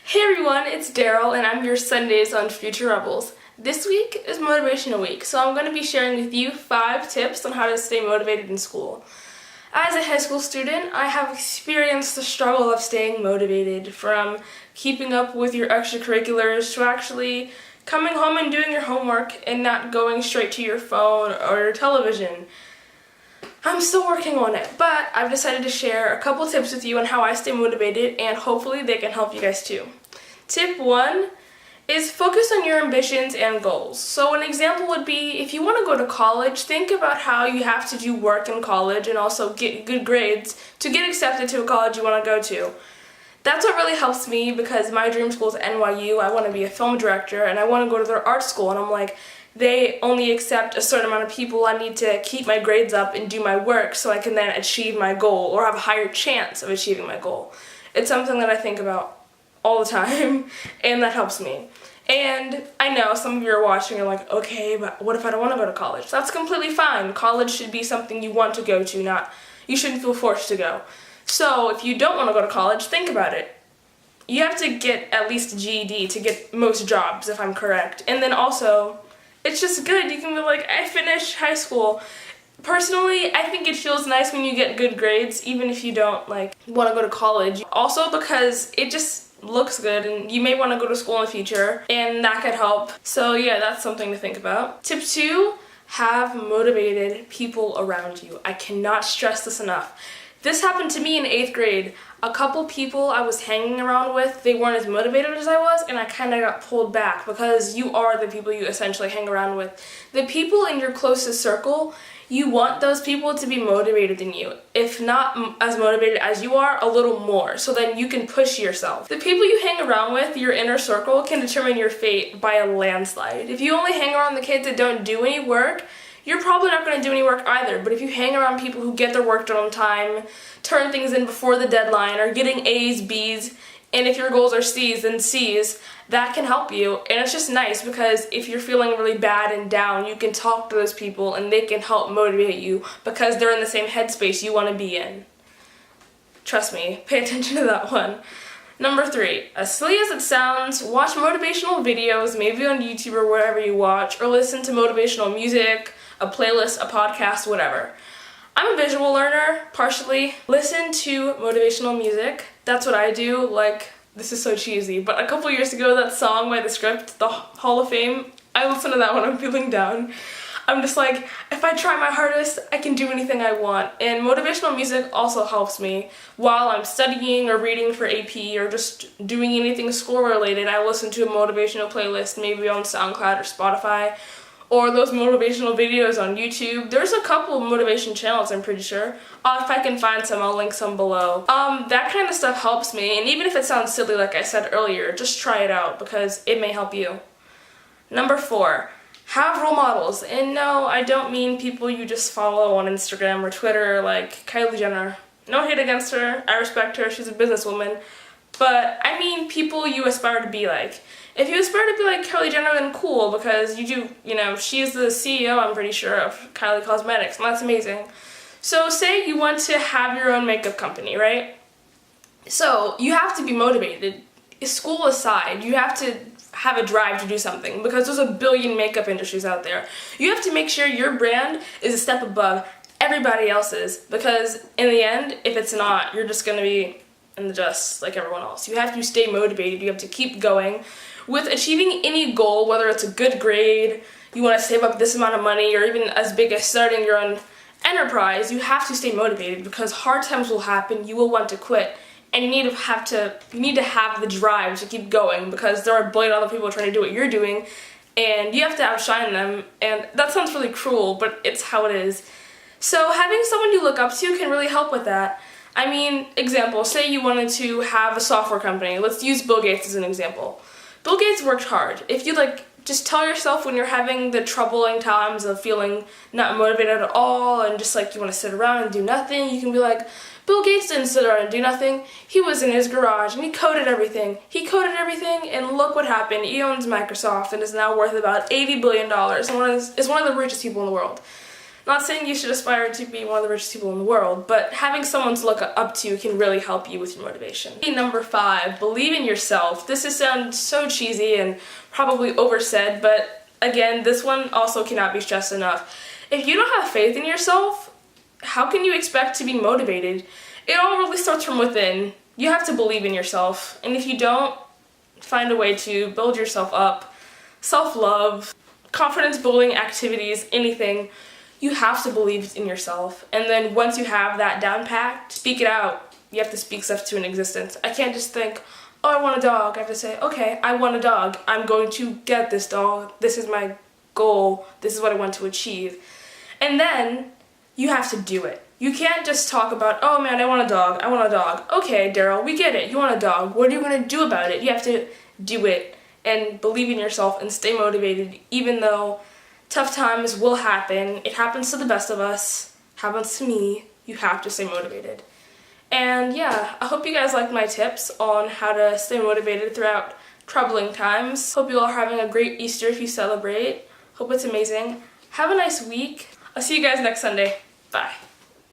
Hey everyone, it's Daryl and I'm your Sundays on Future Rebels. This week is Motivational Week, so I'm going to be sharing with you 5 tips on how to stay motivated in school. As a high school student, I have experienced the struggle of staying motivated, from keeping up with your extracurriculars to actually coming home and doing your homework and not going straight to your phone or your television. I'm still working on it, but I've decided to share a couple tips with you on how I stay motivated, and hopefully they can help you guys too. Tip 1 is focus on your ambitions and goals. So an example would be, if you want to go to college, think about how you have to do work in college and also get good grades to get accepted to a college you want to go to. That's what really helps me, because my dream school is NYU. I want to be a film director and I want to go to their art school, and I'm like, they only accept a certain amount of people. I need to keep my grades up and do my work so I can then achieve my goal or have a higher chance of achieving my goal. It's something that I think about all the time, and that helps me. And I know some of you are watching and are like, okay, but what if I don't want to go to college? That's completely fine. College should be something you want to go to, not, you shouldn't feel forced to go. So if you don't want to go to college, think about it. You have to get at least a GED to get most jobs, if I'm correct. And then also, it's just good. You can be like, I finished high school. Personally, I think it feels nice when you get good grades, even if you don't want to go to college. Also because it just looks good and you may want to go to school in the future, and that could help. So yeah, that's something to think about. Tip 2, have motivated people around you. I cannot stress this enough. This happened to me in 8th grade. A couple people I was hanging around with, they weren't as motivated as I was, and I kind of got pulled back, because you are the people you essentially hang around with. The people in your closest circle, you want those people to be motivated than you. If not as motivated as you are, a little more, so then you can push yourself. The people you hang around with, your inner circle, can determine your fate by a landslide. If you only hang around the kids that don't do any work, you're probably not going to do any work either. But if you hang around people who get their work done on time, turn things in before the deadline, are getting A's, B's, and if your goals are C's, then C's, that can help you. And it's just nice, because if you're feeling really bad and down, you can talk to those people and they can help motivate you, because they're in the same headspace you want to be in. Trust me, pay attention to that one. Number 3, as silly as it sounds, watch motivational videos, maybe on YouTube or wherever you watch, or listen to motivational music, a playlist, a podcast, whatever. I'm a visual learner, partially. Listen to motivational music. That's what I do. This is so cheesy, but a couple years ago, that song by The Script, the Hall of Fame, I listen to that when I'm feeling down. I'm just like, if I try my hardest, I can do anything I want. And motivational music also helps me. While I'm studying or reading for AP or just doing anything school related, I listen to a motivational playlist, maybe on SoundCloud or Spotify, or those motivational videos on YouTube. There's a couple of motivation channels, I'm pretty sure. If I can find some, I'll link some below. That kind of stuff helps me, and even if it sounds silly like I said earlier, just try it out, because it may help you. Number 4, have role models. And no, I don't mean people you just follow on Instagram or Twitter, like Kylie Jenner. No hate against her, I respect her, she's a businesswoman. But I mean people you aspire to be like. If you aspire to be like Kylie Jenner, then cool, because she's the CEO, I'm pretty sure, of Kylie Cosmetics, and that's amazing. So say you want to have your own makeup company, right? So you have to be motivated. School aside, you have to have a drive to do something, because there's a billion makeup industries out there. You have to make sure your brand is a step above everybody else's, because in the end, if it's not, you're just going to be in the dust like everyone else. You have to stay motivated. You have to keep going. With achieving any goal, whether it's a good grade, you want to save up this amount of money, or even as big as starting your own enterprise, you have to stay motivated, because hard times will happen, you will want to quit, and you need to have the drive to keep going, because there are a billion other people trying to do what you're doing, and you have to outshine them. And that sounds really cruel, but it's how it is. So having someone you look up to can really help with that. I mean, example, say you wanted to have a software company. Let's use Bill Gates as an example. Bill Gates worked hard. If you just tell yourself when you're having the troubling times of feeling not motivated at all, and just you want to sit around and do nothing, you can be like, Bill Gates didn't sit around and do nothing. He was in his garage and he coded everything. And look what happened. He owns Microsoft and is now worth about $80 billion and is one of the richest people in the world. Not saying you should aspire to be one of the richest people in the world, but having someone to look up to can really help you with your motivation. Number 5, believe in yourself. This sounds so cheesy and probably oversaid, but again, this one also cannot be stressed enough. If you don't have faith in yourself, how can you expect to be motivated? It all really starts from within. You have to believe in yourself, and if you don't, find a way to build yourself up. Self-love, confidence building activities, anything, you have to believe in yourself. And then once you have that down packed, speak it out. You have to speak stuff to an existence. I can't just think, oh, I want a dog. I have to say, okay, I want a dog. I'm going to get this dog. This is my goal. This is what I want to achieve. And then you have to do it. You can't just talk about, oh man, I want a dog. I want a dog. Okay, Daryl, we get it. You want a dog. What are you going to do about it? You have to do it and believe in yourself and stay motivated, even though tough times will happen. It happens to the best of us. Happens to me. You have to stay motivated. And yeah, I hope you guys liked my tips on how to stay motivated throughout troubling times. Hope you all are having a great Easter if you celebrate. Hope it's amazing. Have a nice week. I'll see you guys next Sunday. Bye.